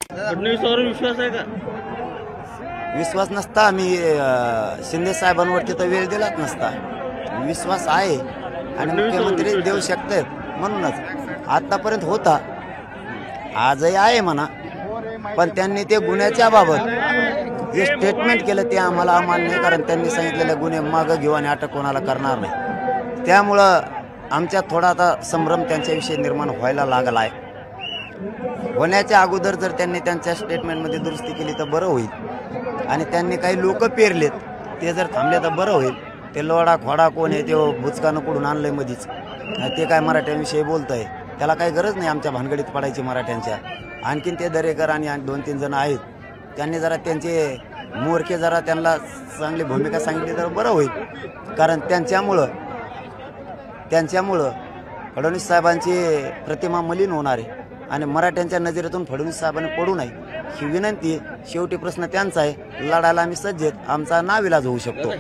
फडणवीसावर विश्वास आहे का? विश्वास नसता आम्ही शिंदे साहेबांवरती तर वेळ दिलाच नसता. विश्वास आहे आणि मुख्यमंत्री देऊ शकतात म्हणूनच आतापर्यंत होता, आजही आहे म्हणा. पण त्यांनी ते गुन्ह्याच्या बाबत जे स्टेटमेंट केलं ते आम्हाला अमान्य आहे, कारण त्यांनी सांगितलेले गुन्हे मागं घेऊ आणि अटक कोणाला करणार नाही. त्यामुळं आमच्यात थोडा आता संभ्रम त्यांच्याविषयी निर्माण व्हायला लागला आहे. होण्याच्या अगोदर जर त्यांनी त्यांच्या स्टेटमेंटमध्ये दुरुस्ती केली तर बरं होईल. आणि त्यांनी काही लोक पेरलेत ते जर थांबले तर बरं होईल. ते लोडा खोडा कोण आहे, ते बुचकानं कुठून आणलंय मधीच, ते काय मराठ्यांविषयी बोलतंय. त्याला काही गरज नाही आमच्या भानगडीत पडायची मराठ्यांच्या. आणखीन ते दरेकर आणि 2-3 जण आहेत, त्यांनी जरा त्यांचे मोरके जरा त्यांना चांगली भूमिका सांगितली तर बरं होईल. कारण त्यांच्यामुळं फडणवीस साहेबांची प्रतिमा मलिन होणार आहे आणि मराठ्यांच्या नजरेतून फडणवीस साहेबांनी पडू नये ही विनंती. शेवटी प्रश्न त्यांचा आहे, लढायला आम्ही सज्ज आहेत, आमचा नाविलाज होऊ शकतो.